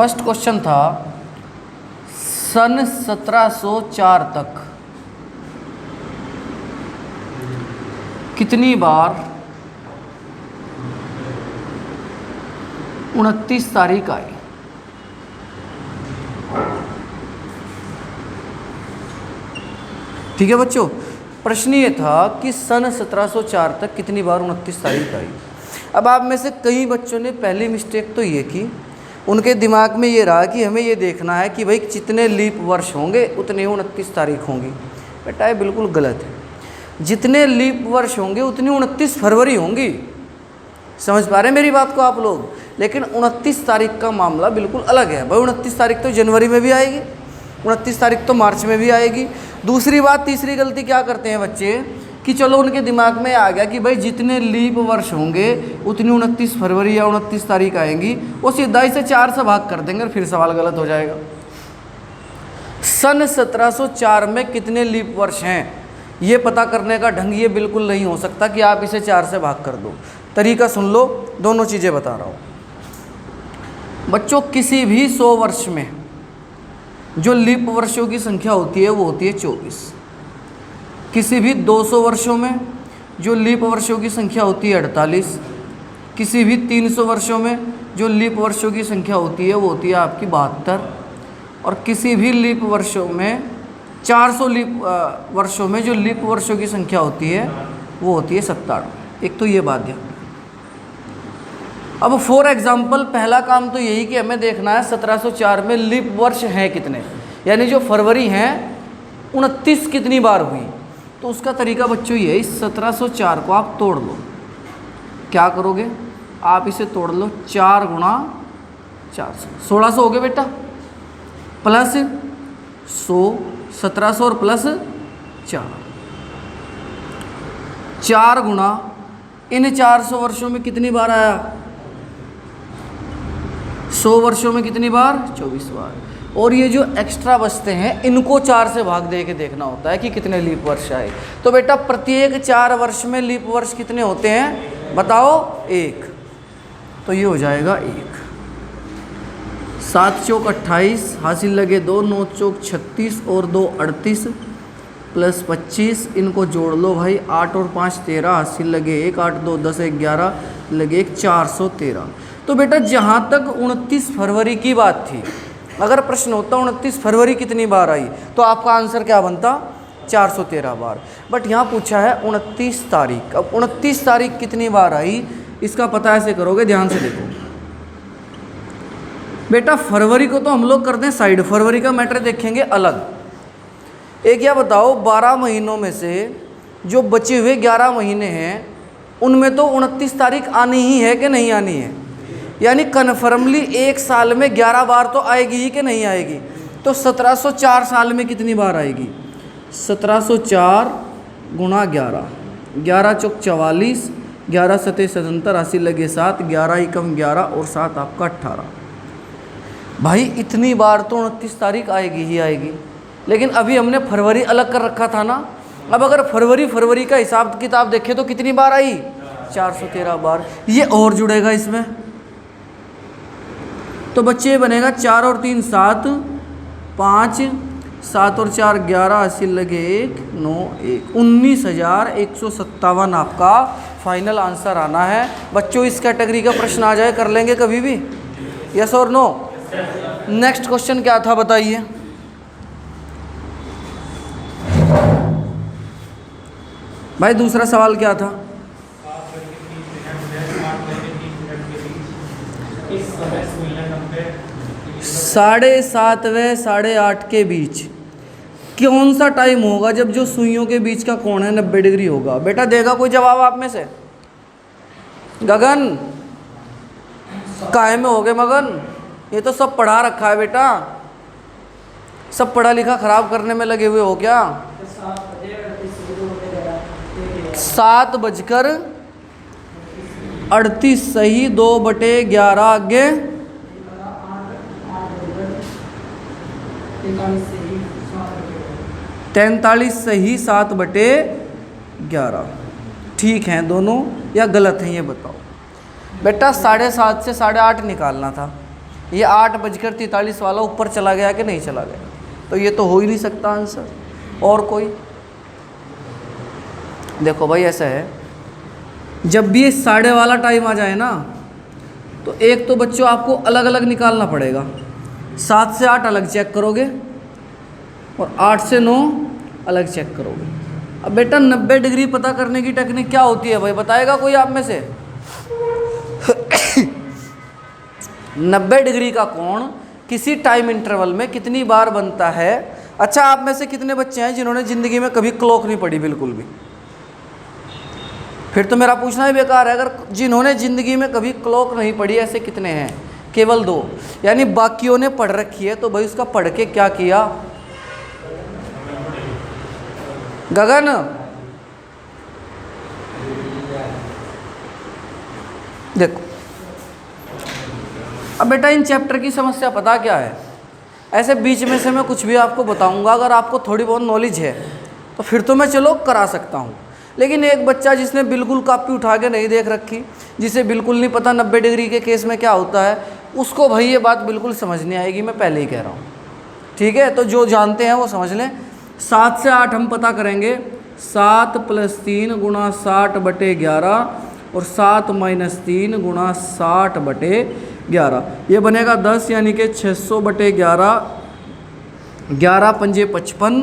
First question था सन 1704 तक कितनी बार 29 तारीख आई। ठीक है बच्चों, प्रश्न ये था कि सन 1704 तक कितनी बार 29 तारीख आई। अब आप में से कई बच्चों ने पहली मिस्टेक तो ये की, उनके दिमाग में ये रहा कि हमें ये देखना है कि भाई जितने लीप वर्ष होंगे उतने 29 तारीख होंगी। बेटा ये बिल्कुल गलत है। जितने लीप वर्ष होंगे उतनी 29 फरवरी होंगी। समझ पा रहे हैं मेरी बात को आप लोग? लेकिन 29 तारीख का मामला बिल्कुल अलग है। भाई 29 तारीख तो जनवरी में भी आएगी, 29 तारीख तो मार्च में भी आएगी। दूसरी बात, तीसरी गलती क्या करते हैं बच्चे कि चलो उनके दिमाग में आ गया कि भाई जितने लीप वर्ष होंगे उतनी 29 फरवरी या 29 तारीख आएंगी, वो सीधा ही से 4 से भाग कर देंगे और फिर सवाल गलत हो जाएगा। सन 1704 में कितने लीप वर्ष हैं ये पता करने का ढंग ये बिल्कुल नहीं हो सकता कि आप इसे 4 से भाग कर दो। तरीका सुन लो, दोनों चीज़ें बता रहा हूँ बच्चों। किसी भी 100 वर्ष में जो लीप वर्षों की संख्या होती है वो होती है 24। किसी भी 200 वर्षों में जो लीप वर्षों की संख्या होती है 48। किसी भी 300 वर्षों में जो लीप वर्षों की संख्या होती है वो होती है आपकी 72। और किसी भी लीप वर्षों में 400 लीप वर्षों में जो लीप वर्षों की संख्या होती है वो होती है 97। एक तो ये बात ध्यान। अब फॉर एग्जाम्पल पहला काम तो यही कि हमें देखना है 1704 में लीप वर्ष हैं कितने, यानी जो फरवरी हैं 29 कितनी बार हुई। तो उसका तरीका बच्चों ये है, इस 1704 को आप तोड़ लो। क्या करोगे आप इसे तोड़ लो, 4 गुणा 400 1600 हो गए बेटा, प्लस 100 1700 और प्लस 4 गुणा इन 400 वर्षों में कितनी बार आया, 100 वर्षों में कितनी बार, 24 बार। और ये जो एक्स्ट्रा बचते हैं इनको 4 से भाग दे के देखना होता है कि कितने लीप वर्ष आए। तो बेटा प्रत्येक 4 वर्ष में लीप वर्ष कितने होते हैं बताओ, 1। तो ये हो जाएगा 1। 7 चौक 28 हासिल लगे 2, 9 चौक 36 और 2 38 प्लस 25, इनको जोड़ लो भाई, 8 और 5 13 हासिल लगे 1, 8 2 10 11 लगे 1, 413। तो बेटा जहाँ तक 29 फरवरी की बात थी, अगर प्रश्न होता 29 फरवरी कितनी बार आई तो आपका आंसर क्या बनता, 413 बार। बट यहाँ पूछा है 29 तारीख। अब 29 तारीख कितनी बार आई इसका पता ऐसे करोगे, ध्यान से देखो बेटा। फरवरी को तो हम लोग करते हैं साइड, फरवरी का मैटर देखेंगे अलग। एक या बताओ 12 महीनों में से जो बचे हुए 11 महीने हैं उनमें तो 29 तारीख आनी ही है कि नहीं आनी है, यानी कन्फर्मली एक साल में 11 बार तो आएगी ही कि नहीं आएगी। तो 1704 साल में कितनी बार आएगी, 1704 गुणा 11, 11 चौक 44, 11 सतह 77 हासिल लगे 7, 11 एकम 11 और 7 आपका 18। भाई इतनी बार तो 29 तारीख आएगी ही आएगी। लेकिन अभी हमने फरवरी अलग कर रखा था ना। अब अगर फरवरी का हिसाब किताब देखें तो कितनी बार आई, 413 बार। ये और जुड़ेगा इसमें, तो बच्चे बनेगा 4 और 3 7, 5, 7 और 4 11 हासिल लगे 1, 9 1, 19,157 आपका फाइनल आंसर आना है। बच्चों इस कैटेगरी का प्रश्न आ जाए कर लेंगे कभी भी, यस और नो। नेक्स्ट क्वेश्चन क्या था बताइए। भाई दूसरा सवाल क्या था, 7:30 व 8:30 के बीच कौन सा टाइम होगा जब जो सुइयों के बीच का कोण है 90 डिग्री होगा। बेटा देगा कोई जवाब आप में से? गगन काहे में हो गए मगन, ये तो सब पढ़ा रखा है बेटा, सब पढ़ा लिखा खराब करने में लगे हुए हो क्या। 7:38 सही, 2/11 आगे 43 सही, 7/11 ठीक हैं दोनों या गलत हैं ये बताओ। बेटा 7:30 से 8:30 निकालना था, ये 8:43 वाला ऊपर चला गया कि नहीं चला गया? तो ये तो हो ही नहीं सकता आंसर। और कोई? देखो भाई ऐसा है, जब भी ये 1:30 वाला टाइम आ जाए ना, तो एक तो बच्चों आपको अलग अलग निकालना पड़ेगा। 7 से 8 अलग चेक करोगे और 8 से 9 अलग चेक करोगे। अब बेटा 90 डिग्री पता करने की टेक्निक क्या होती है भाई, बताएगा कोई आप में से? 90 डिग्री का कोण किसी टाइम इंटरवल में कितनी बार बनता है? अच्छा, आप में से कितने बच्चे हैं जिन्होंने ज़िंदगी में कभी क्लॉक नहीं पढ़ी बिल्कुल भी? फिर तो मेरा पूछना ही बेकार है। अगर जिन्होंने ज़िंदगी में कभी क्लॉक नहीं पढ़ी ऐसे कितने हैं? केवल 2, यानी बाकियों ने पढ़ रखी है। तो भाई उसका पढ़ के क्या किया? गगन, देखो अब बेटा इन चैप्टर की समस्या पता क्या है? ऐसे बीच में से मैं कुछ भी आपको बताऊंगा, अगर आपको थोड़ी बहुत नॉलेज है तो फिर तो मैं चलो करा सकता हूँ। लेकिन एक बच्चा जिसने बिल्कुल कॉपी उठा के नहीं देख रखी, जिसे बिल्कुल नहीं पता 90 डिग्री के केस में क्या होता है, उसको भाई ये बात बिल्कुल समझ नहीं आएगी, मैं पहले ही कह रहा हूँ। ठीक है, तो जो जानते हैं वो समझ लें। 7 से 8 हम पता करेंगे। 7 + 3 × 60/11 और 7 - 3 × 60/11, ये बनेगा 10, यानी कि 600/11। 11 × 5 = 55,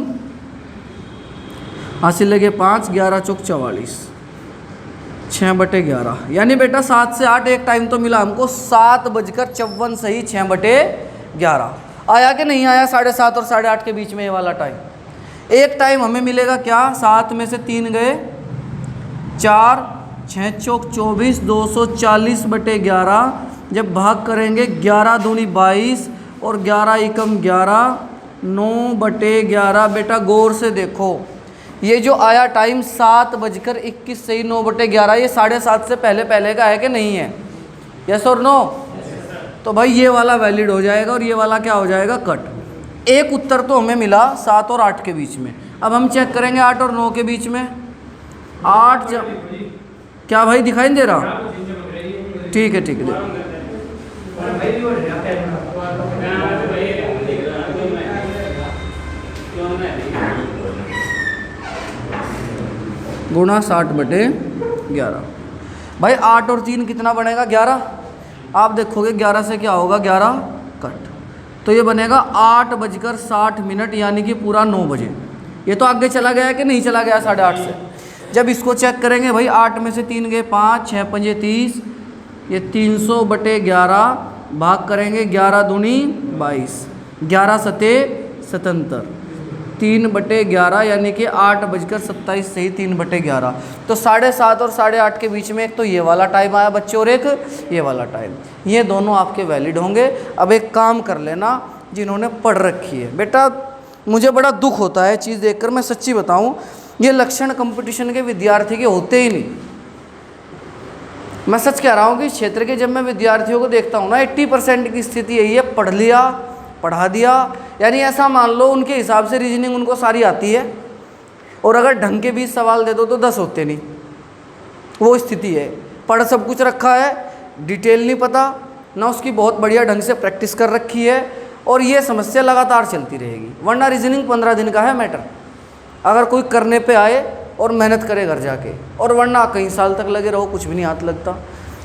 हासिल लगे 5, 11 × 4 = 44, 6/11। यानी बेटा 7 से 8 एक टाइम तो मिला हमको। 7:54 सही 6/11 आया कि नहीं आया? 7:30 और 8:30 के बीच में ये वाला टाइम। एक टाइम हमें मिलेगा क्या? 7 में से 3 गए 4, 6 × 4 = 24, 240/11। जब भाग करेंगे 11 दूनी 22 और 11 एकम 11, 9/11। बेटा गौर से देखो, ये जो आया टाइम 7:21 सही 9/11, ये 7:30 से पहले पहले का है कि नहीं है? यस और नो? तो भाई ये वाला वैलिड हो जाएगा और ये वाला क्या हो जाएगा? कट। एक उत्तर तो हमें मिला 7 और 8 के बीच में। अब हम चेक करेंगे 8 और 9 के बीच में। 8 क्या भाई दिखाई नहीं दे रहा? ठीक है, ठीक है। गुणा 60/11। भाई 8 और 3 कितना बनेगा? 11। आप देखोगे 11 से क्या होगा? 11 कट। तो ये बनेगा 8:60 यानी कि पूरा 9 बजे। ये तो आगे चला गया कि नहीं चला गया 8:30 से? जब इसको चेक करेंगे भाई, 8 में से 3 गए 5, 6 × 5 = 30, ये 300/11 भाग करेंगे 11 दूनी 22, 11 × 7 = 77, 3/11 यानी कि 8:27 सही 3/11। तो 7:30 और 8:30 के बीच में एक तो ये वाला टाइम आया बच्चों और एक ये वाला टाइम। ये दोनों आपके वैलिड होंगे। अब एक काम कर लेना जिन्होंने पढ़ रखी है। बेटा मुझे बड़ा दुख होता है चीज़ देखकर, मैं सच्ची बताऊं, ये लक्षण कंपटीशन के विद्यार्थी के होते ही नहीं। मैं सच कह रहा हूँ कि इस क्षेत्र के जब मैं विद्यार्थियों को देखता हूँ ना, 80% की स्थिति यही है, पढ़ लिया पढ़ा दिया। यानी ऐसा मान लो उनके हिसाब से रीजनिंग उनको सारी आती है, और अगर ढंग के 20 सवाल दे दो तो 10 होते नहीं। वो स्थिति है, पढ़ सब कुछ रखा है, डिटेल नहीं पता ना, उसकी बहुत बढ़िया ढंग से प्रैक्टिस कर रखी है, और ये समस्या लगातार चलती रहेगी। वरना रीजनिंग 15 दिन का है मैटर, अगर कोई करने पे आए और मेहनत करे घर जाके, और वरना कई साल तक लगे रहो कुछ भी नहीं हाथ लगता।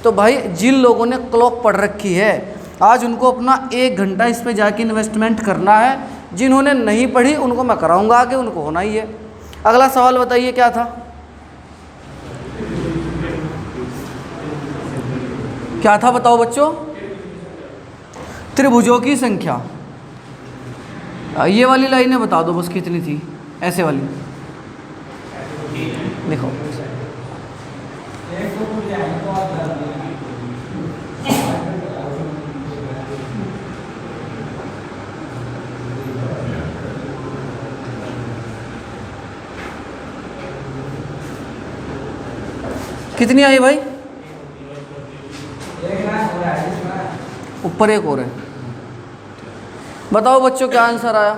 तो भाई जिन लोगों ने क्लॉक पढ़ रखी है, आज उनको अपना 1 घंटा इस पे जाके इन्वेस्टमेंट करना है। जिन्होंने नहीं पढ़ी उनको मैं कराऊंगा आगे, उनको होना ही है। अगला सवाल बताइए क्या था? क्या था बताओ बच्चों? त्रिभुजों की संख्या। ये वाली लाइनें बता दो बस कितनी थी, ऐसे वाली देखो। कितनी आई भाई? ऊपर एक और है। बताओ बच्चों क्या आंसर आया?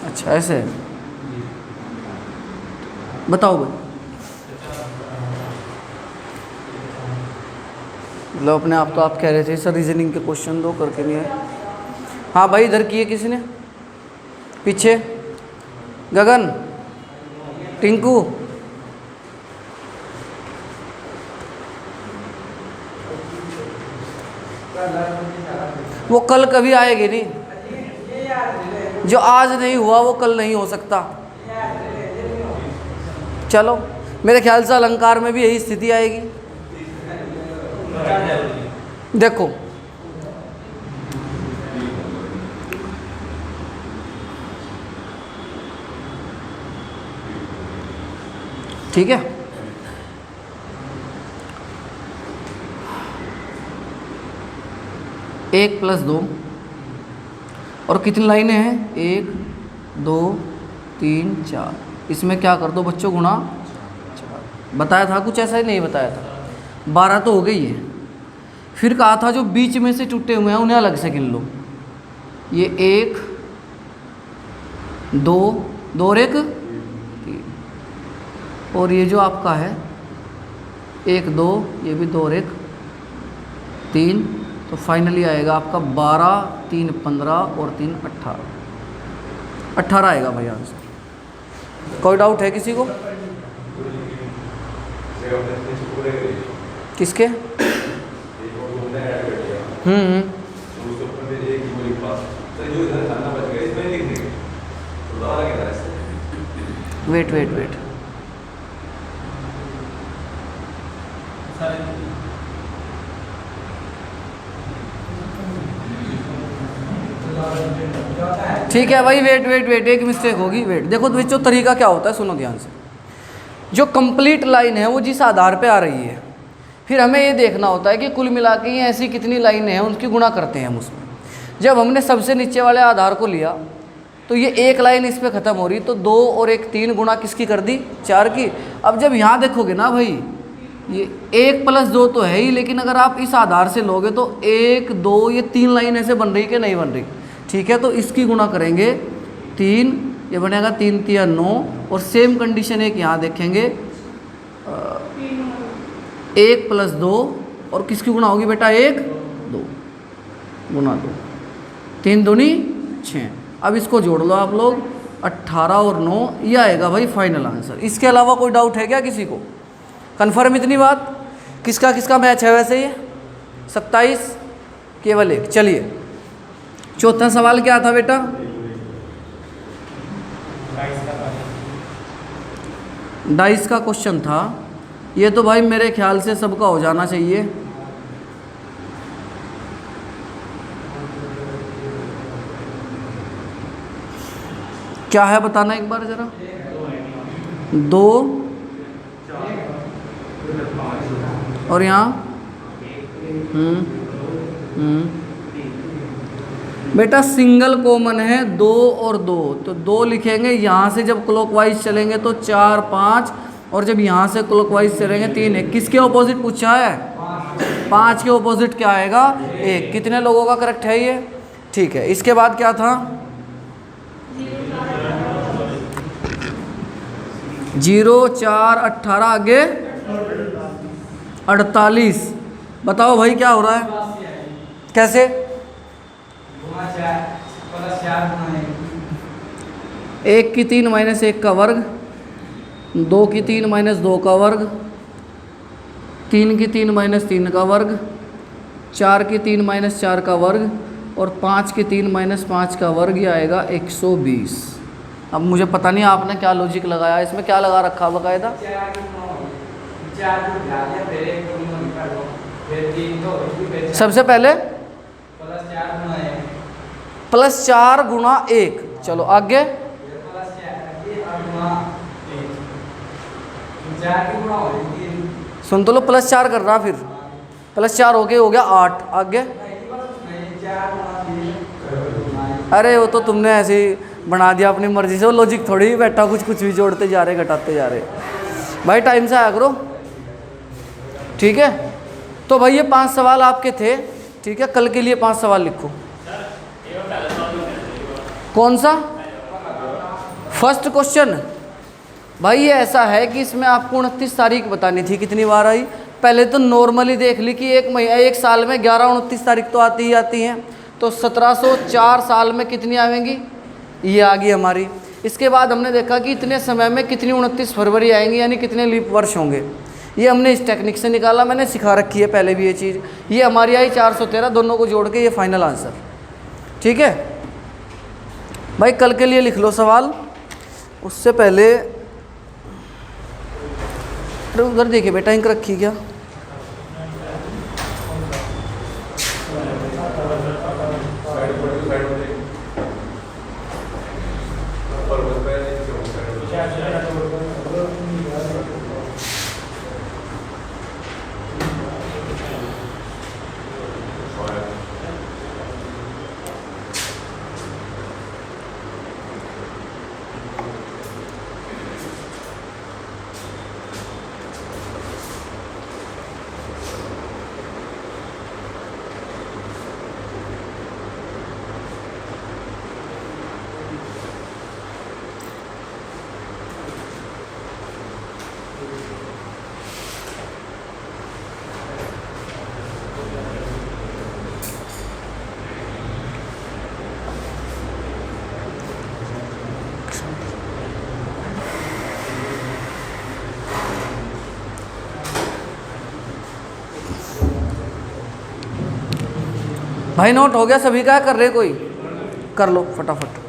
अच्छा ऐसे। बताओ भाई। लो अपने आप तो आप कह रहे थे सर रीजनिंग के क्वेश्चन दो, करके नहीं आए। हाँ भाई इधर किए किसी ने, पीछे गगन, टिंकू, वो कल कभी आएगी नहीं, जो आज नहीं हुआ वो कल नहीं हो सकता। चलो मेरे ख्याल से अलंकार में भी यही स्थिति आएगी। देखो ठीक है, 1 + 2 और कितनी लाइनें हैं, 1 2 3 4, इसमें क्या कर दो बच्चों, गुणा 4। बताया था कुछ ऐसा ही नहीं बताया था, 12 तो हो गई है। फिर कहा था जो बीच में से टूटे हुए हैं उन्हें अलग से गिन लो। ये 1 2 2 और 1 3, और ये जो आपका है 1 2, ये भी 2 और 1 3, तो फाइनली आएगा आपका 12 3 15 और 3 18 आएगा भाई आंसर। कोई डाउट है किसी को? किसके? वेट वेट वेट, ठीक है भाई, वेट वेट वेट, एक मिस्टेक होगी, वेट। देखो बच्चों तरीका क्या होता है, सुनो ध्यान से। जो कंप्लीट लाइन है वो जिस आधार पे आ रही है, फिर हमें ये देखना होता है कि कुल मिला के ये ऐसी कितनी लाइनें हैं उनकी गुणा करते हैं हम उसमें। जब हमने सबसे नीचे वाले आधार को लिया तो ये एक लाइन इस पर ख़त्म हो रही, तो 2 और 1 3 गुणा किसकी कर दी, 4 की। अब जब यहाँ देखोगे ना भाई, ये 1 + 2 तो है ही, लेकिन अगर आप इस आधार से लोगे तो 1 2 ये 3 लाइन ऐसे बन रही कि नहीं बन रही, ठीक है। तो इसकी गुणा करेंगे 3, ये बनेगा 3 3 9, और सेम कंडीशन एक यहाँ देखेंगे, 1 + 2 और किसकी गुणा होगी बेटा, 1 2 गुणा 2, 3 दूनी 6। अब इसको जोड़ लो आप लोग, 18 और 9, ये आएगा भाई फाइनल आंसर। इसके अलावा कोई डाउट है क्या किसी को? कन्फर्म इतनी बात? किसका किसका मैच है वैसे ये? 27 केवल 1। चलिए चौथा सवाल क्या था बेटा? डाइस का क्वेश्चन था। ये तो भाई मेरे ख्याल से सबका हो जाना चाहिए। क्या है बताना एक बार जरा। 2 और यहाँ बेटा सिंगल कॉमन है 2 और 2, तो 2 लिखेंगे। यहाँ से जब क्लॉकवाइज चलेंगे तो 4 5, और जब यहाँ से क्लॉकवाइज चलेंगे 3 है। किसके ऑपोजिट पूछा है? 5 के ऑपोजिट क्या आएगा? 1। कितने लोगों का करेक्ट है ये? ठीक है। इसके बाद क्या था? 0 4 18, आगे 48। बताओ भाई क्या हो रहा है, कैसे? 1 की 3 - 1 का वर्ग, 2 की 3 - 2 का वर्ग, 3 की 3 - 3 का वर्ग, 4 की 3 - 4 का वर्ग, और 5 की 3 - 5 का वर्ग, ये आएगा 120। अब मुझे पता नहीं आपने क्या लॉजिक लगाया, इसमें क्या लगा रखा बकायदा? सबसे पहले +4 गुणा 1। चलो आगे, सुन तो लो, +4 कर रहा, फिर +4 हो गया 8। आगे, अरे वो तो तुमने ऐसे ही बना दिया अपनी मर्जी से, वो लॉजिक थोड़ी बैठा, कुछ भी जोड़ते जा रहे, घटाते जा रहे। भाई टाइम से आया करो, ठीक है। तो भाई ये 5 सवाल आपके थे, ठीक है। कल के लिए 5 सवाल लिखो। कौन सा? फर्स्ट क्वेश्चन भाई ये ऐसा है कि इसमें आपको 29 तारीख बतानी थी कितनी बार आई। पहले तो नॉर्मली देख ली कि एक साल में 11-29 तारीख तो आती ही आती हैं। तो 1704 साल में कितनी आएंगी, ये आ गई हमारी। इसके बाद हमने देखा कि इतने समय में कितनी 29 फरवरी आएंगी, यानी कितने लीप वर्ष होंगे। ये हमने इस टेक्निक से निकाला, मैंने सिखा रखी है पहले भी ये चीज़। ये हमारी आई 413, दोनों को जोड़ के ये फाइनल आंसर। ठीक है भाई, कल के लिए लिख लो सवाल। उससे पहले उधर देखिए बेटा, इंक रखी क्या? भाई नोट हो गया सभी का? कर रहे कोई? कर लो फटाफट।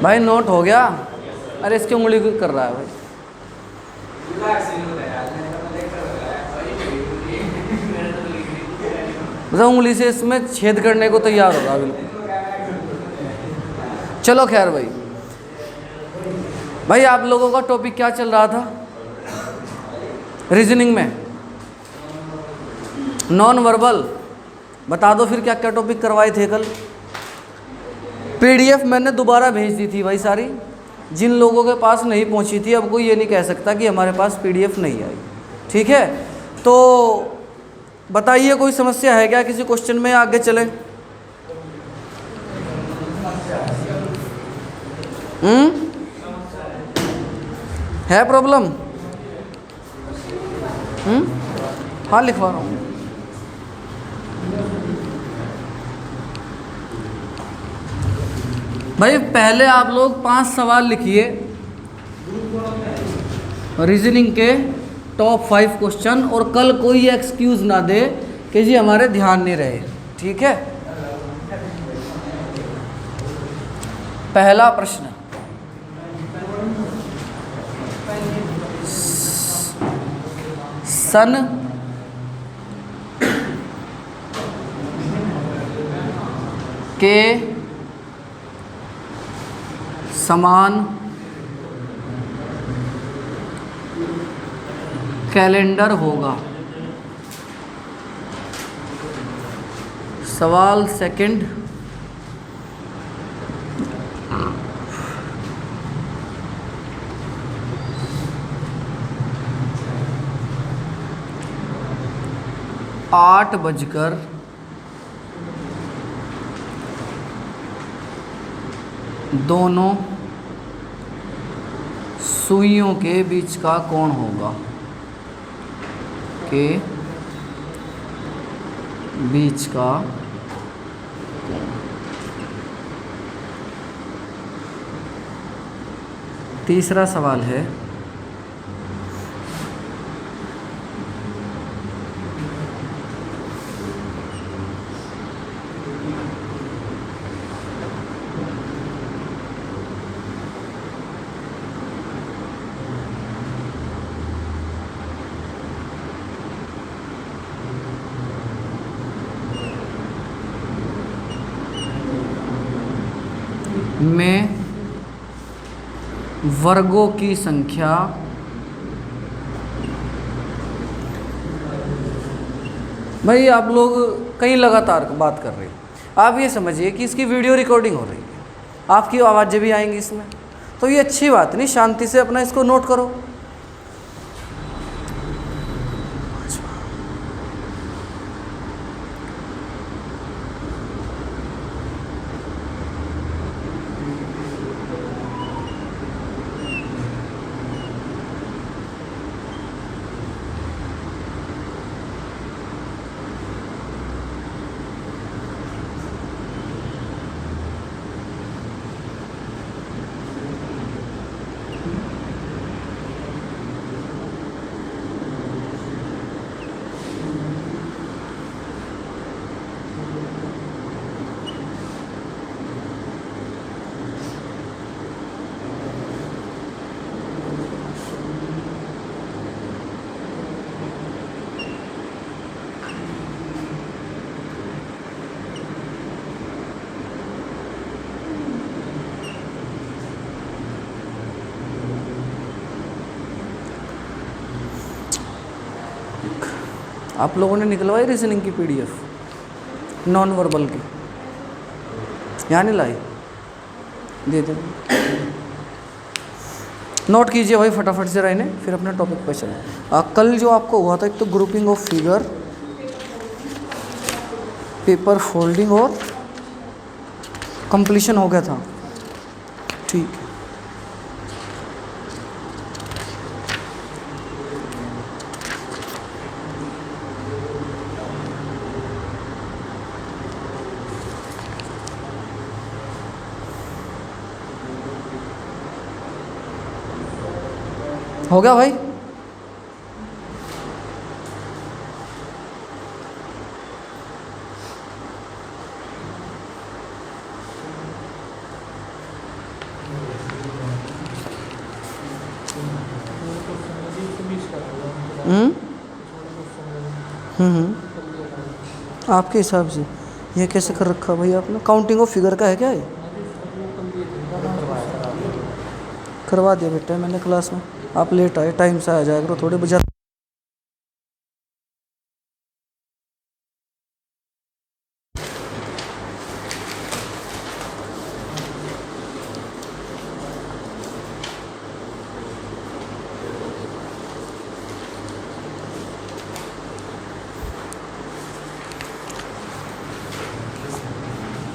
भाई नोट हो गया? अरे इसकी उंगली क्यों कर रहा है भाई? मतलब उंगली से इसमें छेद करने को तैयार होगा बिल्कुल। चलो खैर भाई, भाई आप लोगों का टॉपिक क्या चल रहा था रीजनिंग में? Non verbal. बता दो फिर क्या क्या टॉपिक करवाए थे कल? पीडीएफ मैंने दोबारा भेज दी थी भाई सारी, जिन लोगों के पास नहीं पहुंची थी। अब कोई ये नहीं कह सकता कि हमारे पास पीडीएफ नहीं आई। ठीक है, तो बताइए कोई समस्या है क्या किसी क्वेश्चन में? आगे चलें। है प्रॉब्लम? हाँ लिखवा रहा हूँ। भाई पहले आप लोग 5 सवाल लिखिए रीजनिंग के, टॉप 5 क्वेश्चन, और कल कोई एक्सक्यूज़ ना दे कि जी हमारे ध्यान नहीं रहे। ठीक है, पहला प्रश्न, सन के समान कैलेंडर होगा। सवाल सेकंड, दोनों सुइयों के बीच का कोण होगा, के बीच का कोण। तीसरा सवाल है, में वर्गों की संख्या भाई आप लोग कहीं लगातार बात कर रहे हैं, आप ये समझिए कि इसकी वीडियो रिकॉर्डिंग हो रही है, आपकी आवाज़ें भी आएंगी इसमें, तो ये अच्छी बात नहीं, शांति से अपना इसको नोट करो। आप लोगों ने निकलवाई रीजनिंग की पीडीएफ नॉन वर्बल की, यहाँ नहीं लाई, दे दे नोट कीजिए भाई फटाफट से रहने, फिर अपने टॉपिक पे चलें। कल जो आपको हुआ था, एक तो grouping of figure, paper folding और कंप्लीशन हो गया था, ठीक है। हो गया भाई? आपके हिसाब से ये कैसे कर रखा भाई आपने? काउंटिंग ऑफ फिगर का है क्या ये? करवा दिया बेटा मैंने क्लास में, आप लेट आए, टाइम से आ जाया करो थोड़े बजा।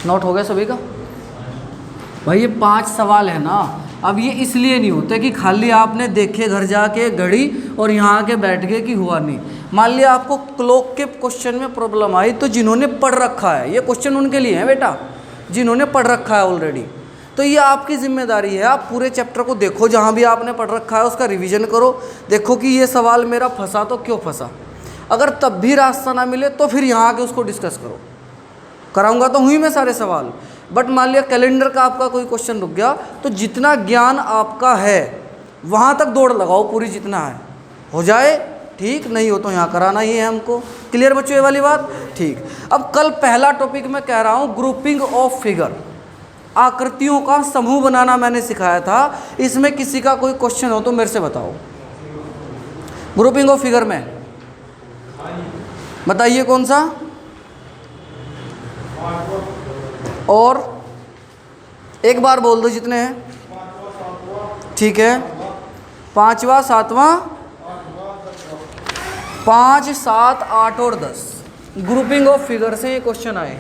नोट हो गया सभी का? भाई ये 5 सवाल है ना, अब ये इसलिए नहीं होते कि खाली आपने देखे घर जाके घड़ी और यहाँ आके बैठ गए कि हुआ नहीं। मान लिया आपको क्लॉक के क्वेश्चन में प्रॉब्लम आई, तो जिन्होंने पढ़ रखा है, ये क्वेश्चन उनके लिए है बेटा, जिन्होंने पढ़ रखा है ऑलरेडी, तो ये आपकी जिम्मेदारी है, आप पूरे चैप्टर को देखो, जहाँ भी आपने पढ़ रखा है उसका रिविजन करो, देखो कि ये सवाल मेरा फंसा तो क्यों फंसा। अगर तब भी रास्ता ना मिले तो फिर यहाँ आके उसको डिस्कस करो। कराऊंगा तो हुई मैं सारे सवाल, बट मान लिया कैलेंडर का आपका कोई क्वेश्चन रुक गया, तो जितना ज्ञान आपका है वहाँ तक दौड़ लगाओ पूरी, जितना है हो जाए, ठीक, नहीं हो तो यहाँ कराना ही है हमको। क्लियर बच्चों ये वाली बात? ठीक। अब कल पहला टॉपिक मैं कह रहा हूँ ग्रुपिंग ऑफ फिगर, आकृतियों का समूह बनाना मैंने सिखाया था। इसमें किसी का कोई क्वेश्चन हो तो मेरे से बताओ। ग्रुपिंग ऑफ फिगर में बताइए कौन सा, और एक बार बोल दो जितने हैं, ठीक है, 5वां 7वां 5 7 8 और 10 ग्रुपिंग ऑफ फिगर से ये क्वेश्चन आए।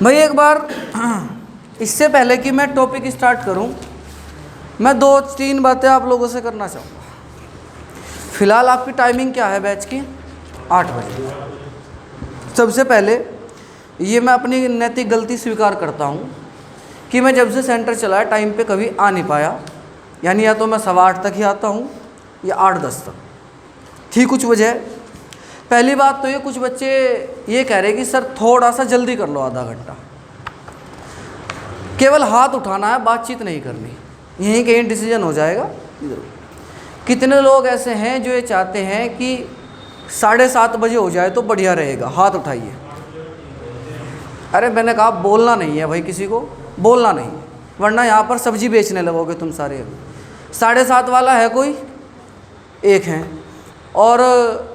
भाई एक बार इससे पहले कि मैं टॉपिक स्टार्ट करूं, मैं 2-3 बातें आप लोगों से करना चाहूँगा। फ़िलहाल आपकी टाइमिंग क्या है बैच की? 8 बजे। सबसे पहले ये मैं अपनी नैतिक गलती स्वीकार करता हूँ कि मैं जब से सेंटर चलाया टाइम पे कभी आ नहीं पाया, यानी या तो मैं 8:15 तक ही आता हूँ या 8-10 तक। थी कुछ वजह। पहली बात तो ये, कुछ बच्चे ये कह रहे कि सर थोड़ा सा जल्दी कर लो, आधा घंटा। केवल हाथ उठाना है, बातचीत नहीं करनी, यहीं कहीं डिसीजन हो जाएगा। कितने लोग ऐसे हैं जो ये चाहते हैं कि 7:30 बजे हो जाए तो बढ़िया रहेगा? हाथ उठाइए। अरे मैंने कहा बोलना नहीं है भाई, किसी को बोलना नहीं है, वरना यहाँ पर सब्जी बेचने लगोगे तुम सारे। 7:30 वाला है कोई? एक है। और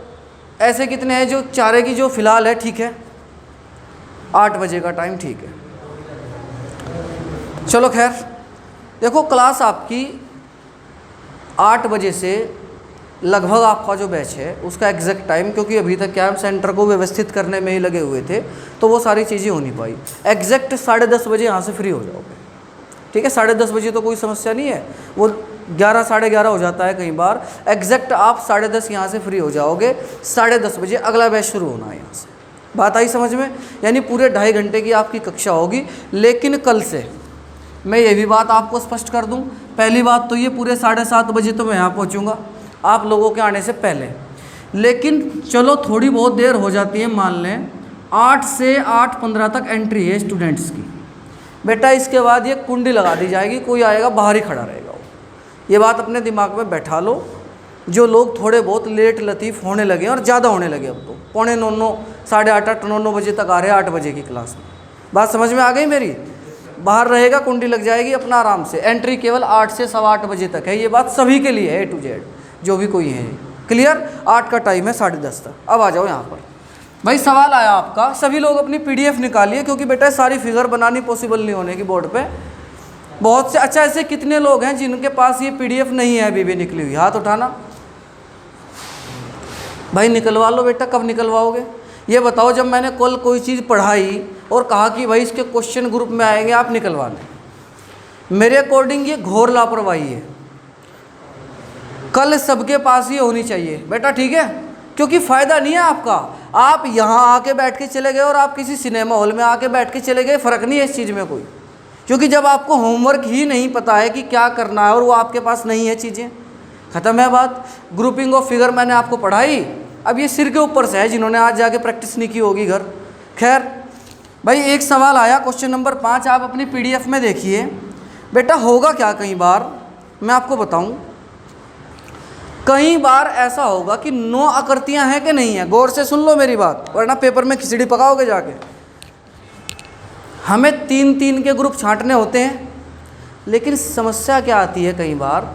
ऐसे कितने हैं जो चारे की जो फ़िलहाल है? ठीक है, 8 बजे का टाइम ठीक है। चलो खैर, देखो क्लास आपकी 8 बजे से लगभग आपका जो बैच है उसका एग्जैक्ट टाइम, क्योंकि अभी तक क्या हम सेंटर को व्यवस्थित करने में ही लगे हुए थे तो वो सारी चीज़ें हो नहीं पाई। एग्जैक्ट 10:30 बजे यहाँ से फ्री हो जाओगे, ठीक है? 10:30 बजे तो कोई समस्या नहीं है, वो 11 साढ़े 11 हो जाता है कई बार। एग्जैक्ट आप 10:30 यहाँ से फ्री हो जाओगे, 10:30 बजे अगला बैच शुरू होना है यहाँ से। बात आई समझ में? यानी पूरे 2.5 घंटे की आपकी कक्षा होगी। लेकिन कल से मैं ये भी बात आपको स्पष्ट कर दूं, पहली बात तो ये, पूरे 7:30 बजे तो मैं यहाँ पहुँचूँगा आप लोगों के आने से पहले। लेकिन चलो थोड़ी बहुत देर हो जाती है, मान लें 8 से 8:15 तक एंट्री है स्टूडेंट्स की। बेटा इसके बाद ये कुंडी लगा दी जाएगी, कोई आएगा बाहर ही खड़ा रहेगा। ये बात अपने दिमाग में बैठा लो। जो लोग थोड़े बहुत लेट लतीफ़ होने लगे और ज़्यादा होने लगे, अब तो 8:45, 8:30, 9 बजे तक आ रहे हैं 8 बजे की क्लास में। बात समझ में आ गई मेरी? बाहर रहेगा, कुंडी लग जाएगी, अपना आराम से। एंट्री केवल 8 से 8:15 बजे तक है। ये बात सभी के लिए है, A to Z, जो भी कोई है। क्लियर? 8 का टाइम है, 10:30 तक। अब आ जाओ यहाँ पर। भाई सवाल आया आपका, सभी लोग अपनी PDF निकालिए, क्योंकि बेटा सारी फिगर बनानी पॉसिबल नहीं होने की बोर्ड पे। बहुत से, अच्छा ऐसे कितने लोग हैं जिनके पास ये PDF नहीं है अभी भी निकली हुई? हाथ उठाना। भाई निकलवा लो बेटा। कब निकलवाओगे ये बताओ? जब मैंने कल कोई चीज़ पढ़ाई और कहा कि भाई इसके क्वेश्चन ग्रुप में आएंगे, आप निकलवा लें। मेरे अकॉर्डिंग ये घोर लापरवाही है। कल सबके पास ये होनी चाहिए बेटा, ठीक है? क्योंकि फ़ायदा नहीं है आपका। आप यहाँ आके बैठ के चले गए और आप किसी सिनेमा हॉल में आके बैठ के चले गए, फ़र्क नहीं है इस चीज़ में कोई। क्योंकि जब आपको होमवर्क ही नहीं पता है कि क्या करना है और वो आपके पास नहीं है चीज़ें, ख़त्म है बात। ग्रुपिंग ऑफ फिगर मैंने आपको पढ़ाई, अब ये सिर के ऊपर से है जिन्होंने आज जाके प्रैक्टिस नहीं की होगी घर। खैर भाई, एक सवाल आया क्वेश्चन नंबर 5, आप अपनी PDF में देखिए। बेटा होगा क्या, कई बार मैं आपको बताऊं, कई बार ऐसा होगा कि 9 आकृतियां हैं कि नहीं है। गौर से सुन लो मेरी बात, वरना पेपर में खिचड़ी पकाओगे जाके। हमें 3-3 के ग्रुप छांटने होते हैं, लेकिन समस्या क्या आती है कई बार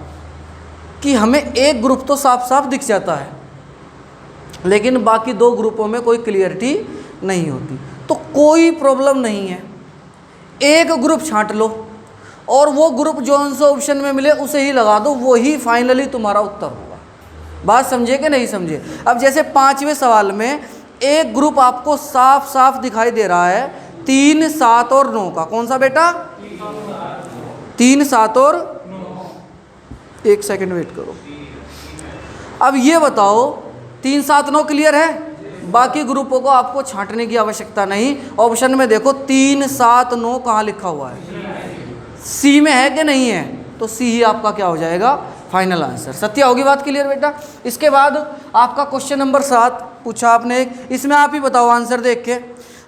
कि हमें एक ग्रुप तो साफ साफ दिख जाता है, लेकिन बाकी 2 ग्रुपों में कोई क्लियरिटी नहीं होती। तो कोई प्रॉब्लम नहीं है, एक ग्रुप छांट लो और वो ग्रुप जो सा ऑप्शन में मिले उसे ही लगा दो, वही फाइनली तुम्हारा उत्तर होगा। बात समझे कि नहीं समझे? अब जैसे 5वें सवाल में एक ग्रुप आपको साफ साफ दिखाई दे रहा है 3, 7 और 9 का। कौन सा बेटा? 3, 7 और 9। एक सेकंड वेट करो। अब ये बताओ 3, 7, 9 क्लियर है? बाकी ग्रुपों को आपको छांटने की आवश्यकता नहीं। ऑप्शन में देखो 3, 7, 9 कहाँ लिखा हुआ है? सी में है कि नहीं है? तो सी ही आपका क्या हो जाएगा? Final answer. सत्य होगी बात क्लियर बेटा? इसके बाद आपका क्वेश्चन नंबर 7 पूछा आपने एक, इसमें आप ही बताओ आंसर देख के।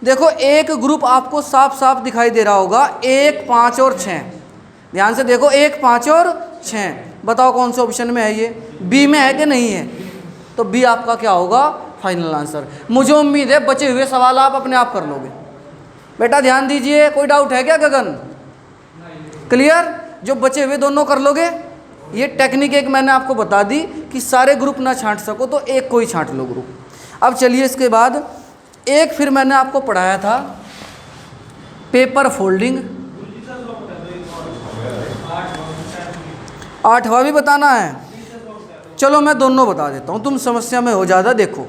देखो एक ग्रुप आपको साफ साफ दिखाई दे रहा होगा, 1, 5 और 6। ध्यान से देखो, 1, 5 और 6। बताओ कौन से ऑप्शन में है ये? बी में है कि नहीं है? तो बी आपका क्या होगा? Final answer. मुझे उम्मीद है बचे हुए सवाल आप अपने आप कर लोगे। बेटा ध्यान दीजिए, कोई डाउट है क्या गगन? क्लियर? जो बचे हुए दोनों कर लोगे। ये टेक्निक एक मैंने आपको बता दी कि सारे ग्रुप ना छांट सको तो एक को ही छांट लो ग्रुप। अब चलिए इसके बाद एक फिर मैंने आपको पढ़ाया था पेपर फोल्डिंग। 8वां भी बताना है? चलो मैं दोनों बता देता हूँ, तुम समस्या में हो ज़्यादा। देखो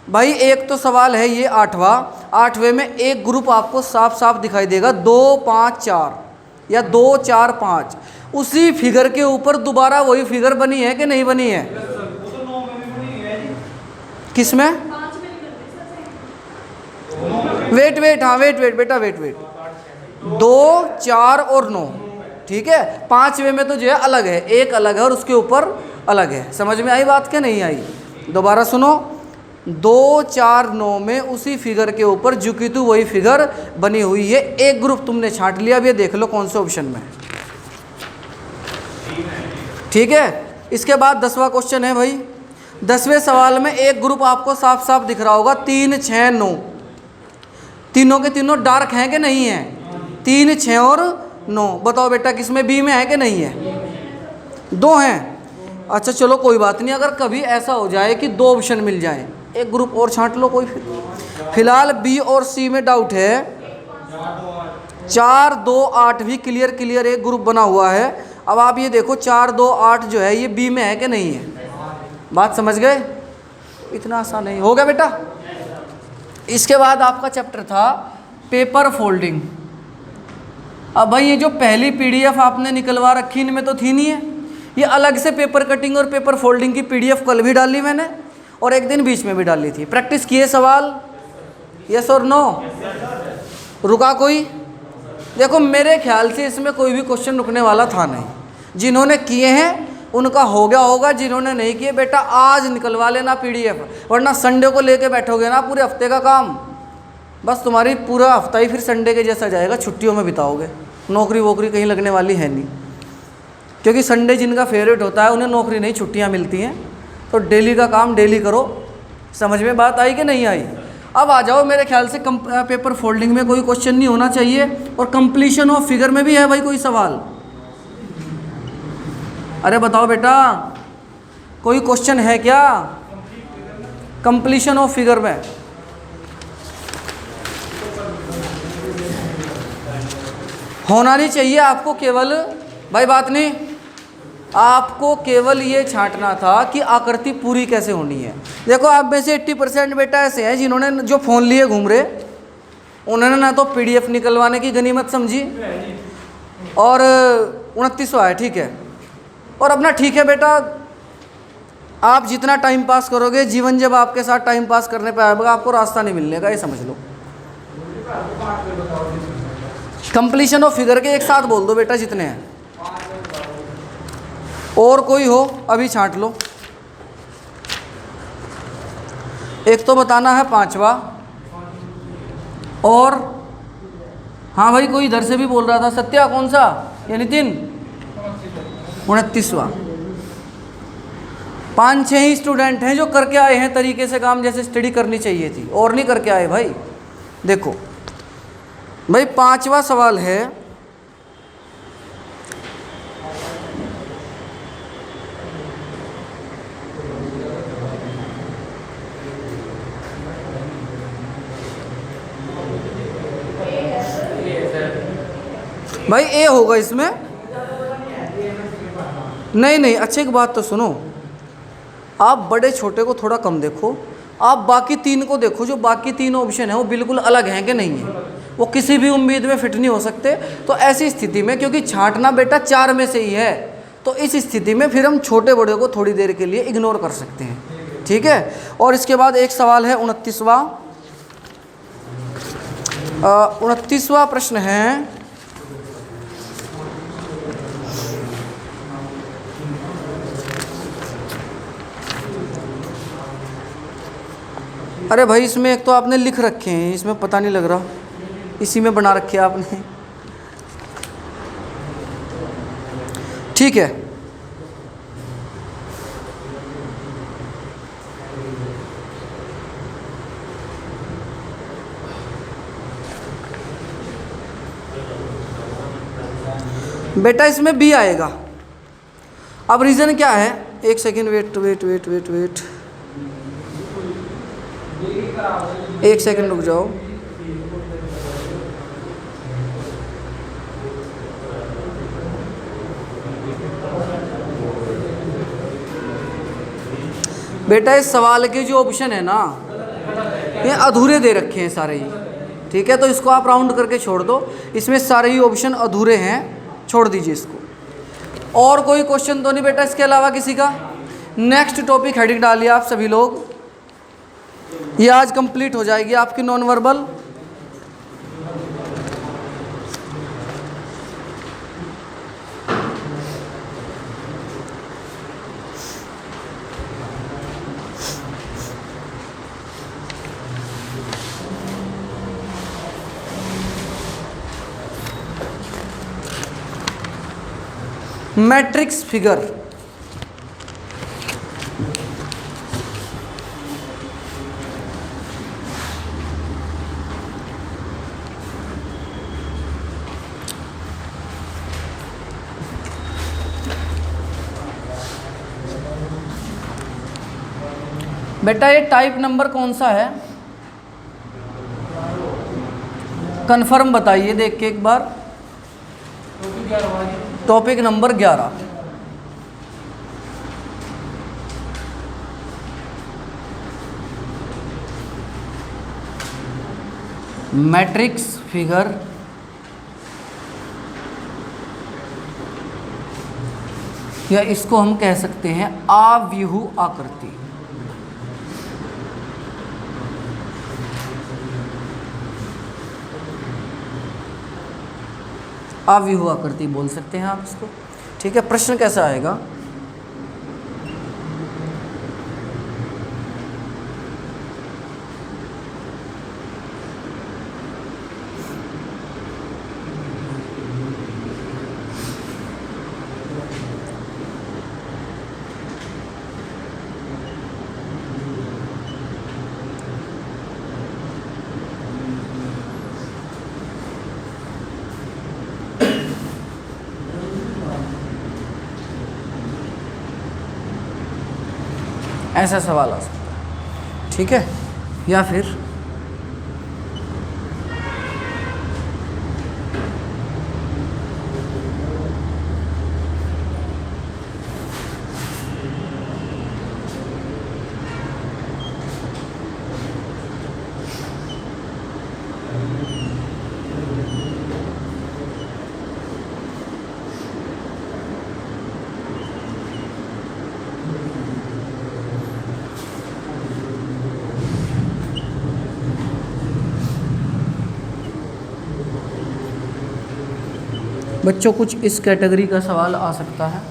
भाई, एक तो सवाल है ये 8वां, 8वें में एक ग्रुप आपको साफ साफ दिखाई देगा 2 5 4 या 2 4 5। उसी फिगर के ऊपर दोबारा वही फिगर बनी है कि नहीं बनी है? किस में? वेट हाँ वेट बेटा वेट 2 4 और 9, ठीक है। 5वें में तो जो है अलग है, एक अलग है और उसके ऊपर अलग है। समझ में आई बात क्या नहीं आई? दोबारा सुनो, 2 4 9 में उसी फिगर के ऊपर जुकितु वही फिगर बनी हुई है। एक ग्रुप तुमने छांट लिया, अब ये देख लो कौन से ऑप्शन में, ठीक है। इसके बाद 10वां क्वेश्चन है भाई। 10वें सवाल में एक ग्रुप आपको साफ साफ दिख रहा होगा 3 6 9, तीनों के तीनों डार्क हैं कि नहीं है? 3 6 और 9, बताओ बेटा किसमें बी में है कि नहीं है? 2 हैं। अच्छा चलो कोई बात नहीं, अगर कभी ऐसा हो जाए कि 2 ऑप्शन मिल जाए, एक ग्रुप और छांट लो कोई। फिलहाल बी और सी में डाउट है। 4 2 8 भी क्लियर एक ग्रुप बना हुआ है। अब आप ये देखो 4 2 8 जो है ये बी में है कि नहीं है? बात समझ गए? इतना आसान नहीं हो गया बेटा। इसके बाद आपका चैप्टर था पेपर फोल्डिंग। अब भाई ये जो पहली पीडीएफ आपने निकलवा रखी इनमें तो थी नहीं है, ये अलग से पेपर कटिंग और पेपर फोल्डिंग की पीडीएफ कल भी डाली मैंने और एक दिन बीच में भी डाली थी। प्रैक्टिस किए सवाल? यस और नो? रुका कोई? देखो मेरे ख्याल से इसमें कोई भी क्वेश्चन रुकने वाला था नहीं। जिन्होंने किए हैं उनका हो गया होगा, जिन्होंने नहीं किए बेटा आज निकलवा लेना पीडीएफ, वरना संडे को लेके बैठोगे ना पूरे हफ्ते का काम, बस तुम्हारी पूरा हफ्ता ही फिर संडे के जैसा जाएगा, छुट्टियों में बिताओगे। नौकरी वोकरी कहीं लगने वाली है नहीं, क्योंकि संडे जिनका फेवरेट होता है उन्हें नौकरी नहीं छुट्टियां मिलती हैं। तो डेली का काम डेली करो। समझ में बात आई कि नहीं आई? अब आ जाओ, मेरे ख्याल से पेपर फोल्डिंग में कोई क्वेश्चन नहीं होना चाहिए। और कंप्लीशन ऑफ फिगर में भी है भाई कोई सवाल? अरे बताओ बेटा कोई क्वेश्चन है क्या कंप्लीशन ऑफ फिगर में? होना नहीं चाहिए आपको, केवल भाई बात नहीं, आपको केवल ये छांटना था कि आकृति पूरी कैसे होनी है। देखो आप में से 80% बेटा ऐसे हैं जिन्होंने जो फ़ोन लिए घूम रहे, उन्होंने ना तो पीडीएफ निकलवाने की गनीमत समझी और 29वां है, ठीक है। और अपना ठीक है बेटा, आप जितना टाइम पास करोगे, जीवन जब आपके साथ टाइम पास करने पे आएगा आपको रास्ता नहीं मिलने का, ये समझ लो। कंप्लीशन ऑफ फिगर के एक साथ बोल दो बेटा जितने हैं। और कोई हो अभी छांट लो। एक तो बताना है 5वां, और हाँ भाई कोई इधर से भी बोल रहा था, सत्या कौन सा? ये नितिन 29वां। 5-6 ही स्टूडेंट हैं जो करके आए हैं तरीके से काम, जैसे स्टडी करनी चाहिए थी, और नहीं करके आए भाई। देखो भाई 5वां सवाल है, भाई ए होगा इसमें। नहीं अच्छी एक बात तो सुनो, आप बड़े छोटे को थोड़ा कम देखो, आप बाकी 3 को देखो। जो बाकी 3 ऑप्शन है वो बिल्कुल अलग हैं कि नहीं है, वो किसी भी उम्मीद में फिट नहीं हो सकते। तो ऐसी स्थिति में, क्योंकि छांटना बेटा 4 में से ही है, तो इस स्थिति में फिर हम छोटे बड़े को थोड़ी देर के लिए इग्नोर कर सकते हैं, ठीक है। और इसके बाद एक सवाल है 29वां। 29वां प्रश्न है, अरे भाई इसमें एक तो आपने लिख रखे हैं, इसमें पता नहीं लग रहा, इसी में बना रखे आपने, ठीक है। बेटा इसमें बी आएगा। अब रीज़न क्या है? एक सेकेंड, वेट, एक सेकंड रुक जाओ। बेटा इस सवाल के जो ऑप्शन है ना, ये अधूरे दे रखे रखे हैं सारे ही, ठीक है। तो इसको आप राउंड करके छोड़ दो, इसमें सारे ही ऑप्शन अधूरे हैं, छोड़ दीजिए इसको। और कोई क्वेश्चन तो नहीं बेटा इसके अलावा किसी का? नेक्स्ट टॉपिक हेडिंग डालिए आप सभी लोग, ये आज कंप्लीट हो जाएगी आपकी नॉन वर्बल। मैट्रिक्स फिगर, बेटा ये टाइप नंबर कौन सा है? कंफर्म बताइए देख के एक बार। Topic number 11। मैट्रिक्स फिगर या इसको हम कह सकते हैं आव्यूह आकृति। आव्यूह आकृति बोल सकते हैं आप इसको, ठीक है। प्रश्न कैसा आएगा? ऐसा सवाल आ सकता है, ठीक है। या फिर बच्चों कुछ इस कैटेगरी का सवाल आ सकता है।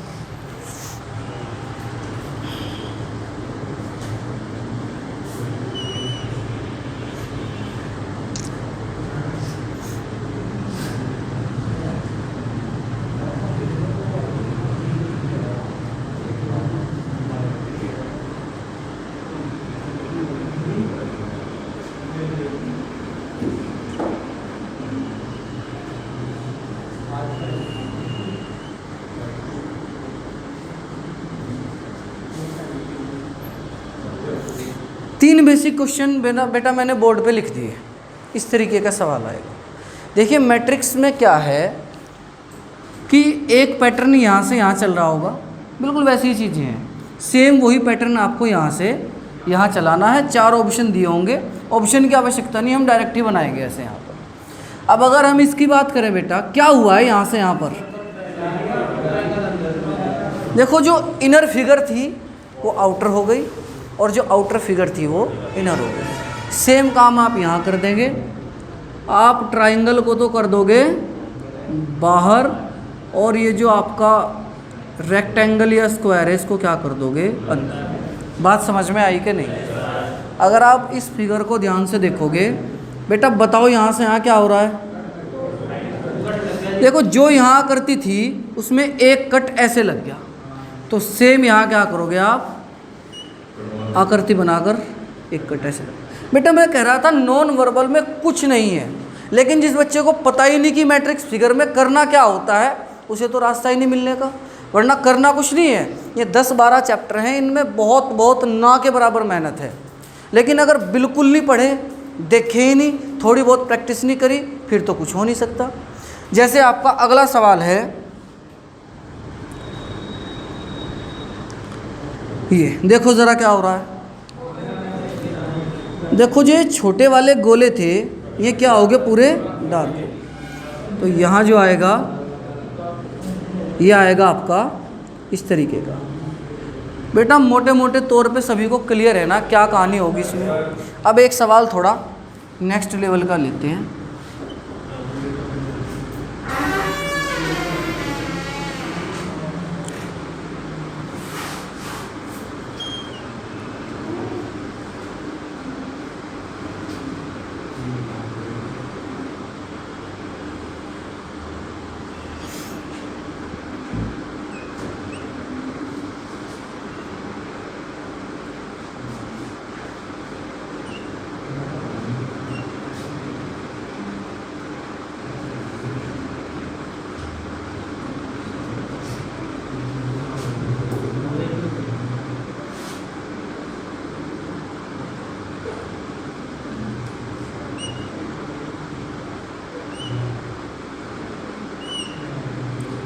तीन बेसिक क्वेश्चन बेटा मैंने बोर्ड पे लिख दिए, इस तरीके का सवाल आएगा। देखिए मैट्रिक्स में क्या है कि एक पैटर्न यहाँ से यहाँ चल रहा होगा, बिल्कुल वैसी ही चीज़ें हैं, सेम वही पैटर्न आपको यहाँ से यहाँ चलाना है। 4 ऑप्शन दिए होंगे, ऑप्शन की आवश्यकता नहीं, हम डायरेक्ट ही बनाएंगे ऐसे यहाँ पर। अब अगर हम इसकी बात करें बेटा, क्या हुआ है यहाँ से यहाँ पर, देखो जो इनर फिगर थी वो आउटर हो गई और जो आउटर फिगर थी वो इनर हो गई। सेम काम आप यहाँ कर देंगे, आप ट्राइंगल को तो कर दोगे बाहर और ये जो आपका रेक्टेंगल या स्क्वायर है इसको क्या कर दोगे अंदर। बात समझ में आई कि नहीं? अगर आप इस फिगर को ध्यान से देखोगे बेटा, बताओ यहाँ से यहाँ क्या हो रहा है। देखो जो यहाँ करती थी उसमें एक कट ऐसे लग गया, तो सेम यहाँ क्या करोगे आप, आकृति बनाकर एक कट ऐसे लग। बेटा मैं कह रहा था नॉन वर्बल में कुछ नहीं है, लेकिन जिस बच्चे को पता ही नहीं कि मैट्रिक्स फिगर में करना क्या होता है उसे तो रास्ता ही नहीं मिलने का। वरना करना कुछ नहीं है, ये 10-12 चैप्टर हैं, इनमें बहुत बहुत ना के बराबर मेहनत है। लेकिन अगर बिल्कुल नहीं पढ़े, देखे ही नहीं, थोड़ी बहुत प्रैक्टिस नहीं करी, फिर तो कुछ हो नहीं सकता। जैसे आपका अगला सवाल है ये, देखो ज़रा क्या हो रहा है। देखो जो ये छोटे वाले गोले थे ये क्या हो गए पूरे डार्क। तो यहाँ जो आएगा ये आएगा आपका इस तरीके का। बेटा मोटे मोटे तौर पे सभी को क्लियर है ना क्या कहानी होगी इसमें। अब एक सवाल थोड़ा नेक्स्ट लेवल का लेते हैं।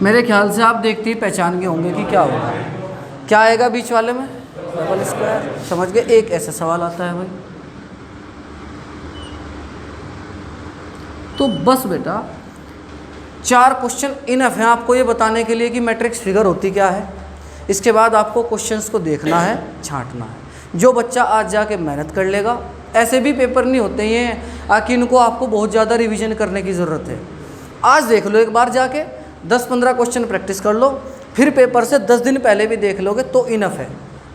मेरे ख्याल से आप देखते ही पहचान गए होंगे कि क्या होगा। क्या आएगा बीच वाले में, डबल स्क्वायर। समझ गए। एक ऐसा सवाल आता है भाई। तो बस बेटा 4 क्वेश्चन इनफ हैं आपको ये बताने के लिए कि मैट्रिक्स फिगर होती क्या है। इसके बाद आपको क्वेश्चंस को देखना है, छांटना है। जो बच्चा आज जाके मेहनत कर लेगा, ऐसे भी पेपर नहीं होते हैं कि इनको आपको बहुत ज़्यादा रिवीजन करने की ज़रूरत है। आज देख लो एक बार जाके 10-15 क्वेश्चन प्रैक्टिस कर लो, फिर पेपर से 10 दिन पहले भी देख लोगे तो इनफ है।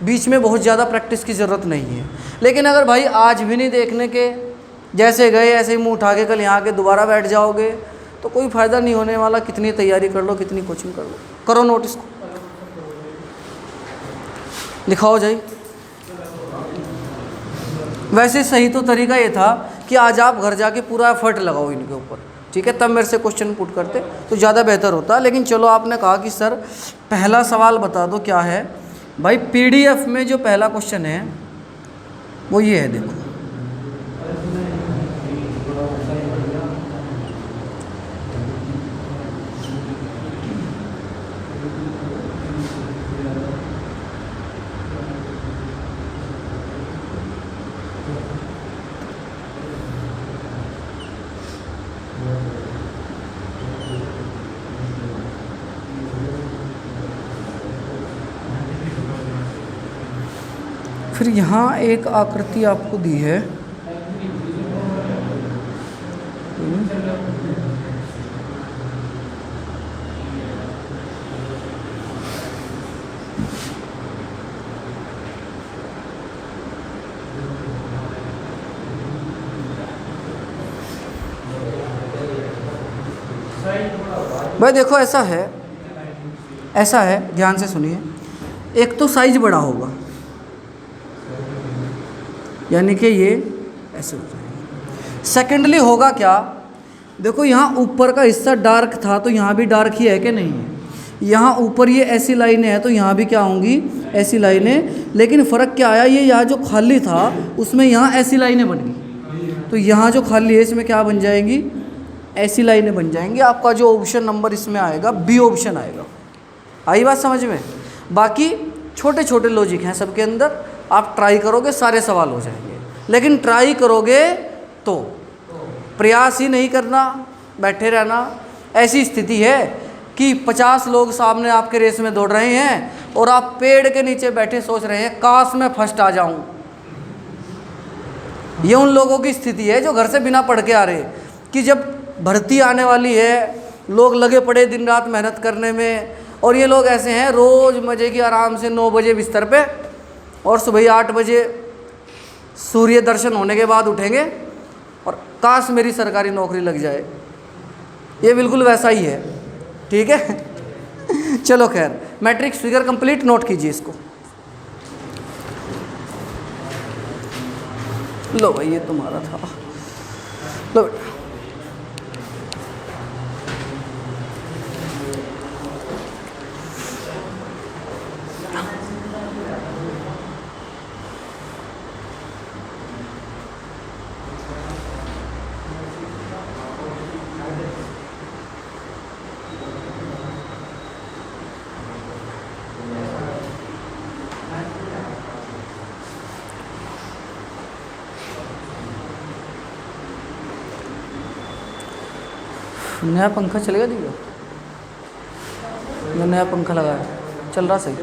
बीच में बहुत ज़्यादा प्रैक्टिस की ज़रूरत नहीं है। लेकिन अगर भाई आज भी नहीं देखने के, जैसे गए ऐसे ही मुँह उठा के कल यहाँ के दोबारा बैठ जाओगे तो कोई फ़ायदा नहीं होने वाला। कितनी तैयारी कर लो, कितनी कोचिंग कर लो। करो नोटिस को, लिखाओ जाइए। वैसे सही तो तरीका ये था कि आज आप घर जाके पूरा एफर्ट लगाओ इनके ऊपर, ठीक है, तब मेरे से क्वेश्चन पुट करते तो ज़्यादा बेहतर होता। लेकिन चलो आपने कहा कि सर पहला सवाल बता दो क्या है। भाई पीडीएफ में जो पहला क्वेश्चन है वो ये है, देखो। फिर यहाँ एक आकृति आपको दी है, भाई देखो ऐसा है, ध्यान से सुनिए। एक तो साइज बड़ा होगा, यानी कि ये ऐसे हो जाएगा। सेकेंडली होगा क्या, देखो यहाँ ऊपर का हिस्सा डार्क था तो यहाँ भी डार्क ही है कि नहीं है। यहाँ ऊपर ये ऐसी लाइनें हैं तो यहाँ भी क्या होंगी, ऐसी लाइनें। लेकिन फ़र्क क्या आया, ये यहाँ जो खाली था उसमें यहाँ ऐसी लाइनें बन गई, तो यहाँ जो खाली है इसमें क्या बन जाएंगी, ऐसी लाइनें बन जाएंगी। आपका जो ऑप्शन नंबर इसमें आएगा बी ऑप्शन आएगा। आई बात समझ में। बाकी छोटे छोटे लॉजिक हैं सबके अंदर, आप ट्राई करोगे सारे सवाल हो जाएंगे। लेकिन ट्राई करोगे तो, प्रयास ही नहीं करना, बैठे रहना। ऐसी स्थिति है कि 50 लोग सामने आपके रेस में दौड़ रहे हैं और आप पेड़ के नीचे बैठे सोच रहे हैं काश मैं फर्स्ट आ जाऊं। ये उन लोगों की स्थिति है जो घर से बिना पढ़ के आ रहे, कि जब भर्ती आने वाली है लोग लगे पड़े दिन रात मेहनत करने में, और ये लोग ऐसे हैं रोज़ मज़े की आराम से 9 बजे बिस्तर पे और सुबह 8 बजे सूर्य दर्शन होने के बाद उठेंगे और काश मेरी सरकारी नौकरी लग जाए। ये बिल्कुल वैसा ही है, ठीक है। चलो खैर, मैट्रिक्स फिगर कंप्लीट, नोट कीजिए इसको। लो भाई ये तुम्हारा था, लो बेटा। नया पंखा चलेगा दिव्या? मैं नया पंखा लगाया, चल रहा सही?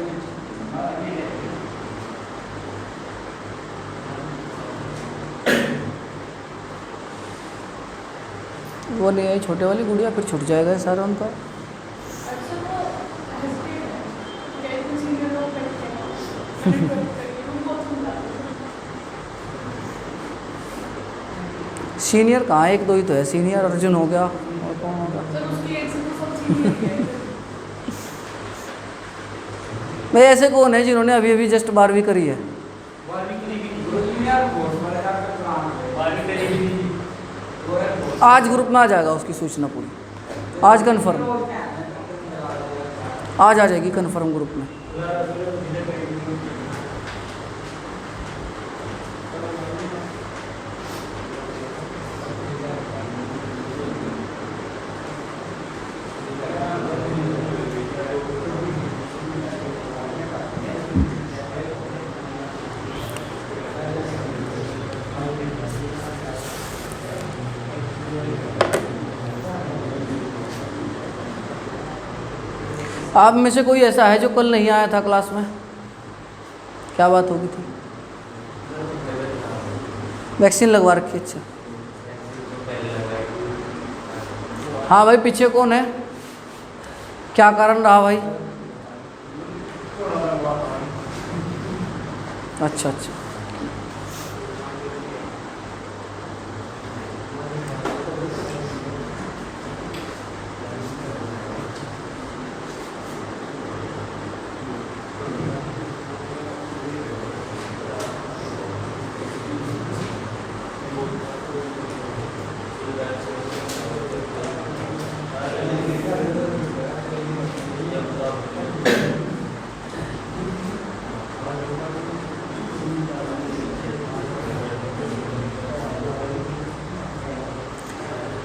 वो ले आई छोटे वाली गुड़िया, फिर छूट जाएगा सारा उनका। सीनियर कहाँ, एक दो ही तो है सीनियर, अर्जुन हो गया और कौन होगा? भाई ऐसे कौन है जिन्होंने अभी अभी जस्ट 12वीं करी है? आज ग्रुप में आ जाएगा उसकी सूचना पूरी, आज कंफर्म, आज आ जाएगी कंफर्म ग्रुप में। आप में से कोई ऐसा है जो कल नहीं आया था क्लास में? क्या बात होगी थी? वैक्सीन लगवा रखी? अच्छा, हाँ भाई पीछे कौन है? क्या कारण रहा भाई? अच्छा अच्छा,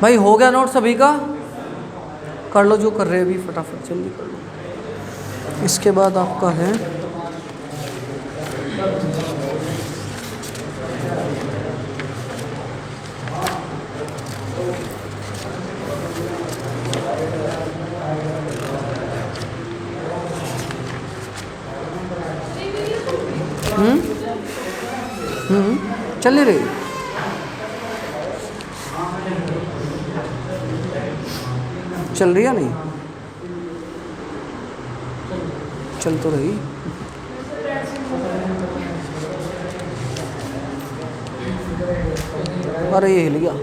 भाई हो गया नोट सभी का? कर लो जो कर रहे हैं अभी, फटाफट जल्दी कर लो। इसके बाद आपका है चल नहीं रही? चल रही है नहीं? चल तो रही। अरे ये हिल गया,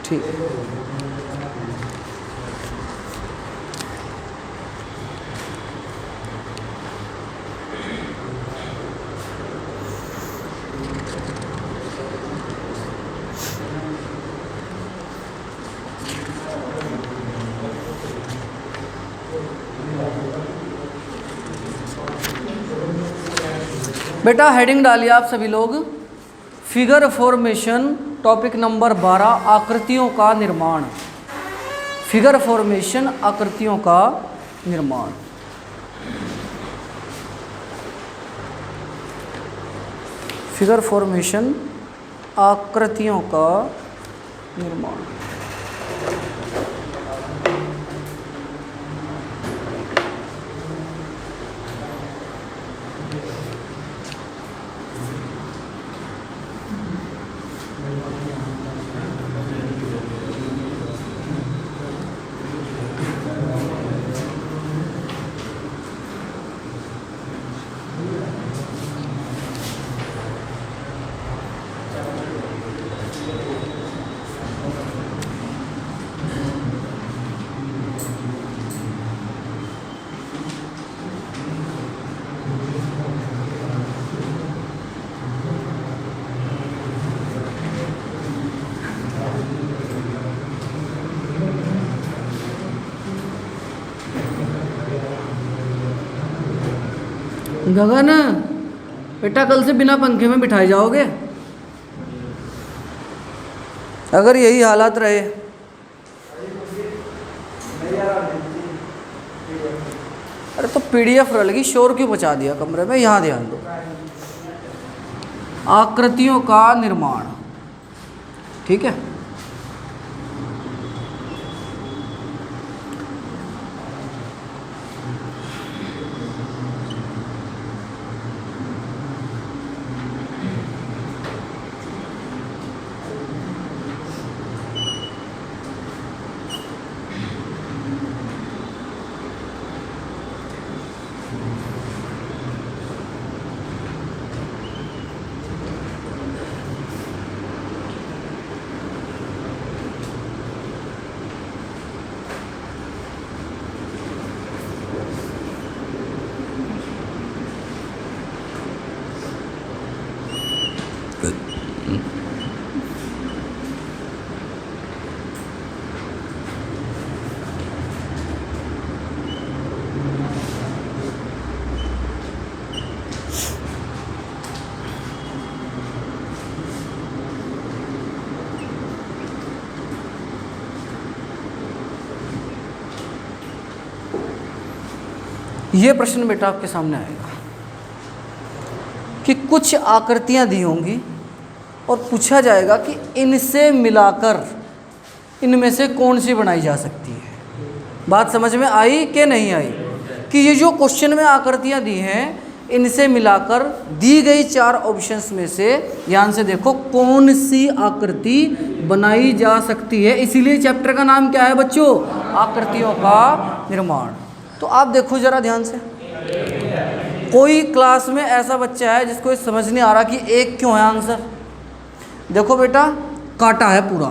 ठीक। बेटा हेडिंग डालिए आप सभी लोग, फिगर फॉर्मेशन, टॉपिक नंबर 12, आकृतियों का निर्माण। फिगर फॉर्मेशन, आकृतियों का निर्माण। फिगर फॉर्मेशन, आकृतियों का निर्माण। गगन बेटा कल से बिना पंखे में बिठाए जाओगे अगर यही हालात रहे। अरे तो पीडीएफ रही, शोर क्यों बचा दिया कमरे में? यहाँ ध्यान दो। आकृतियों का निर्माण, ठीक है। ये प्रश्न बेटा आपके सामने आएगा कि कुछ आकृतियां दी होंगी और पूछा जाएगा कि इनसे मिलाकर इनमें से कौन सी बनाई जा सकती है। बात समझ में आई कि नहीं आई? कि ये जो क्वेश्चन में आकृतियां दी हैं, इनसे मिलाकर दी गई 4 ऑप्शंस में से ध्यान से देखो कौन सी आकृति बनाई जा सकती है। इसीलिए चैप्टर का नाम क्या है बच्चों? आकृतियों का निर्माण। तो आप देखो जरा ध्यान से, कोई क्लास में ऐसा बच्चा है जिसको समझ नहीं आ रहा कि एक क्यों है आंसर? देखो बेटा, कांटा है पूरा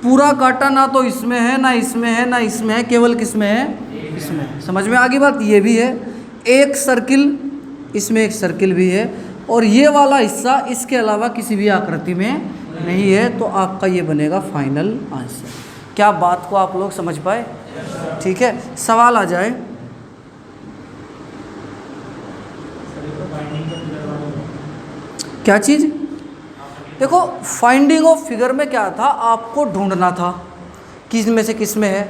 पूरा कांटा, ना तो इसमें है ना इसमें है ना इसमें है, केवल किसमें है? इसमें है। समझ में आ गई बात? ये भी है एक सर्किल, इसमें एक सर्किल भी है, और ये वाला हिस्सा इसके अलावा किसी भी आकृति में नहीं है। तो आपका ये बनेगा फाइनल आंसर। क्या बात को आप लोग समझ पाए? ठीक है। सवाल आ जाए, क्या चीज़? देखो फाइंडिंग ऑफ फिगर में क्या था, आपको ढूंढना था किस में से किस में है।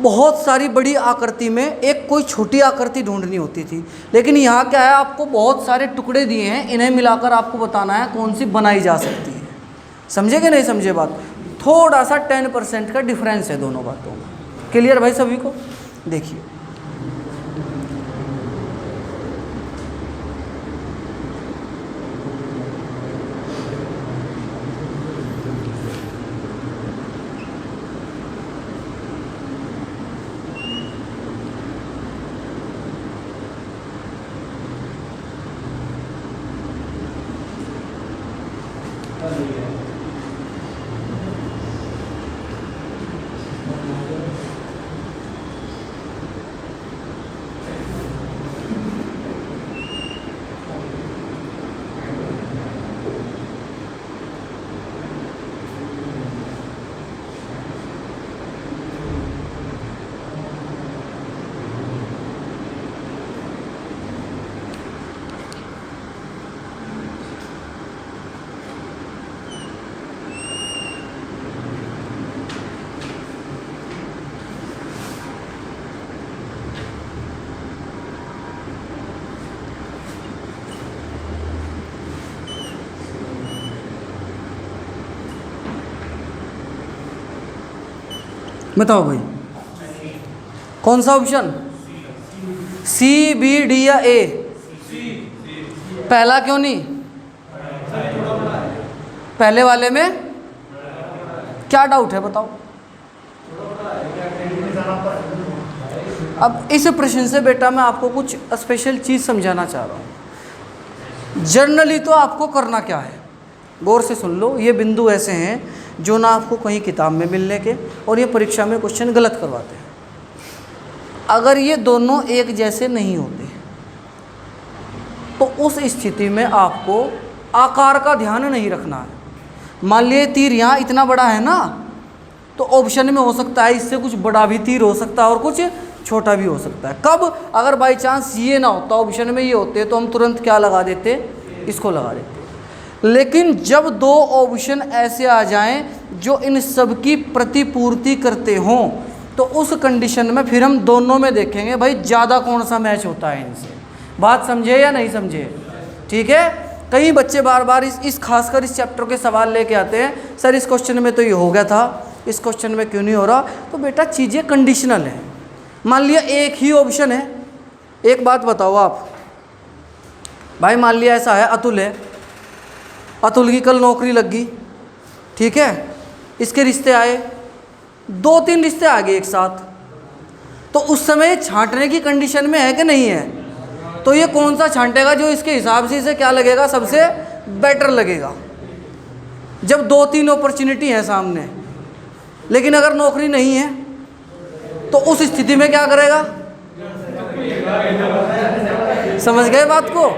बहुत सारी बड़ी आकृति में एक कोई छोटी आकृति ढूंढनी होती थी, लेकिन यहाँ क्या है, आपको बहुत सारे टुकड़े दिए हैं, इन्हें मिलाकर आपको बताना है कौन सी बनाई जा सकती है। समझे कि नहीं समझे बात? थोड़ा सा 10% का डिफरेंस है दोनों बातों में। क्लियर भाई सभी को? देखिए बताओ भाई, कौन सा ऑप्शन? सी, बी, डी या ए? पहला क्यों नहीं? पहले वाले में क्या डाउट है बताओ? अब इस प्रश्न से बेटा मैं आपको कुछ स्पेशल चीज़ समझाना चाह रहा हूँ। जनरली तो आपको करना क्या है, गौर से सुन लो। ये बिंदु ऐसे हैं जो ना आपको कहीं किताब में मिलने के, और ये परीक्षा में क्वेश्चन गलत करवाते हैं। अगर ये दोनों एक जैसे नहीं होते तो उस स्थिति में आपको आकार का ध्यान नहीं रखना है। मान लिए तीर यहाँ इतना बड़ा है ना, तो ऑप्शन में हो सकता है इससे कुछ बड़ा भी तीर हो सकता है और कुछ छोटा भी हो सकता है। कब? अगर बाई चांस ये ना होता, ऑप्शन में ये होते, तो हम तुरंत क्या लगा देते? इसको लगा देते। लेकिन जब दो ऑप्शन ऐसे आ जाएं जो इन सब की प्रतिपूर्ति करते हों, तो उस कंडीशन में फिर हम दोनों में देखेंगे भाई ज़्यादा कौन सा मैच होता है इनसे। बात समझे या नहीं समझे? ठीक है। कई बच्चे बार बार इस खासकर इस चैप्टर के सवाल लेके आते हैं, सर इस क्वेश्चन में तो ये हो गया था, इस क्वेश्चन में क्यों नहीं हो रहा। तो बेटा चीज़ें कंडीशनल है। मान लिया एक ही ऑप्शन है, एक बात बताओ आप भाई, मान लिया ऐसा है, अतुल है, अतुल की कल नौकरी लग गई, ठीक है, इसके रिश्ते आए, 2-3 रिश्ते आ गए एक साथ, तो उस समय छांटने की कंडीशन में है कि नहीं है? तो ये कौन सा छांटेगा जो इसके हिसाब से इसे क्या लगेगा, सबसे बेटर लगेगा। जब 2-3 अपॉर्चुनिटी है सामने, लेकिन अगर नौकरी नहीं है तो उस स्थिति में क्या करेगा? समझ गए बात को?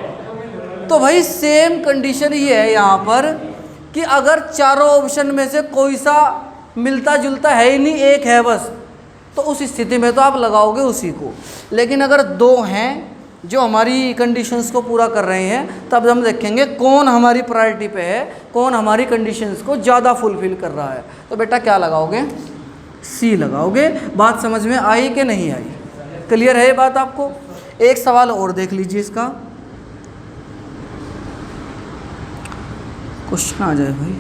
तो भाई सेम कंडीशन ये है यहाँ पर कि अगर चारों ऑप्शन में से कोई सा मिलता जुलता है ही नहीं, एक है बस, तो उस स्थिति में तो आप लगाओगे उसी को। लेकिन अगर 2 हैं जो हमारी कंडीशंस को पूरा कर रहे हैं, तब हम देखेंगे कौन हमारी प्रायोरिटी पे है, कौन हमारी कंडीशंस को ज़्यादा फुलफिल कर रहा है। तो बेटा क्या लगाओगे? सी लगाओगे। बात समझ में आई कि नहीं आई? क्लियर है ये बात आपको? एक सवाल और देख लीजिए इसका, क्वेश्चन आ जाए भाई।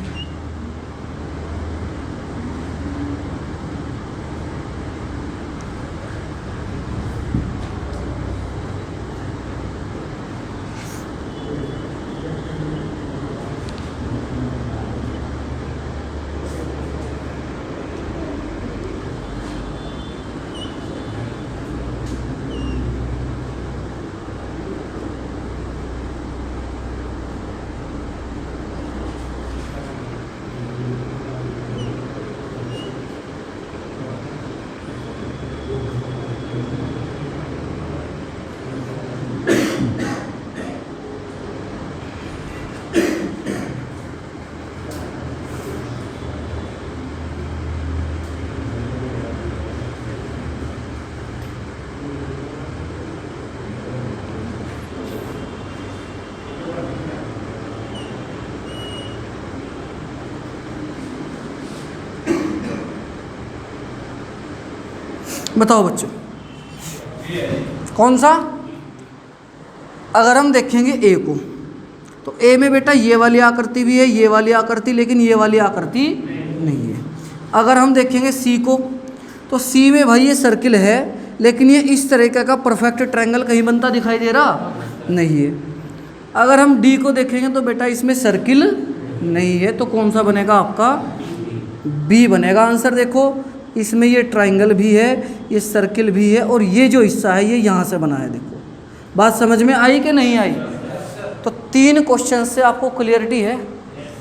बताओ बच्चों, कौन सा? अगर हम देखेंगे ए को, तो ए में बेटा ये वाली आकृति भी है, ये वाली आकृति, लेकिन ये वाली आकृति नहीं है। अगर हम देखेंगे सी को, तो सी में भाई ये सर्किल है, लेकिन ये इस तरीके का परफेक्ट ट्रायंगल कहीं बनता दिखाई दे रहा नहीं है। अगर हम डी को देखेंगे तो बेटा इसमें सर्किल नहीं है, तो कौन सा बनेगा आपका? बी बनेगा आंसर। देखो इसमें ये ट्रायंगल भी है, ये सर्किल भी है, और ये जो हिस्सा है ये यहाँ से बना है। देखो बात समझ में आई कि नहीं आई? तो 3 क्वेश्चन से आपको क्लियरिटी है,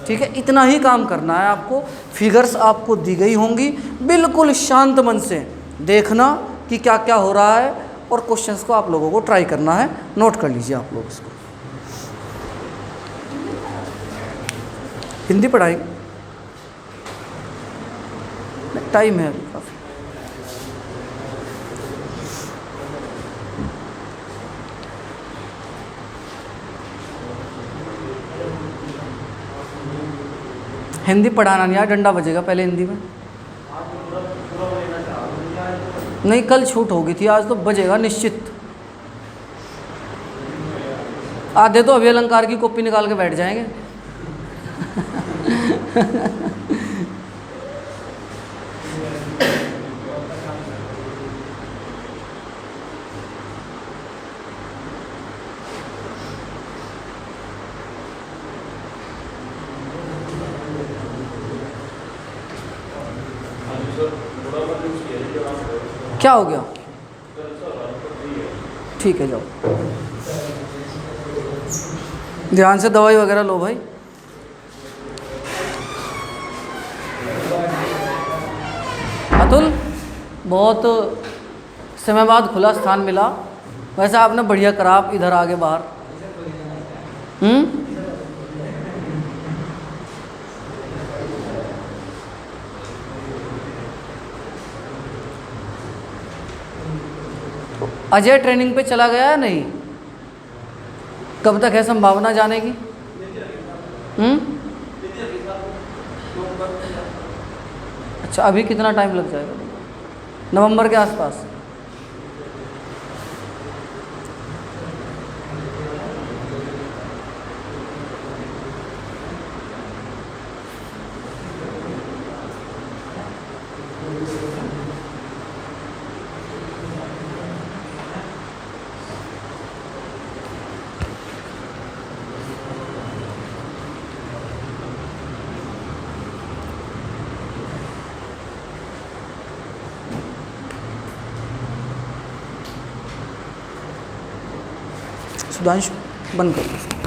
ठीक है। इतना ही काम करना है आपको। फिगर्स आपको दी गई होंगी, बिल्कुल शांत मन से देखना कि क्या क्या हो रहा है, और क्वेश्चंस को आप लोगों को ट्राई करना है। नोट कर लीजिए आप लोग इसको। हिंदी पढ़ाई टाइम है अभी काफ़ी। हिंदी पढ़ाना नहीं यार, डंडा बजेगा पहले हिंदी में। नहीं कल छूट होगी थी, आज तो बजेगा निश्चित। आधे तो अभी अलंकार की कॉपी निकाल के बैठ जाएंगे। क्या हो गया? ठीक है, जाओ ध्यान से दवाई वगैरह लो भाई। अतुल, बहुत समय बाद खुला स्थान मिला, वैसे आपने बढ़िया करा, आप इधर आगे बाहर। अजय ट्रेनिंग पे चला गया है नहीं? कब तक है संभावना जाने की? अच्छा, अभी कितना टाइम लग जाएगा? नवंबर के आसपास। सुधांशु बंद करो।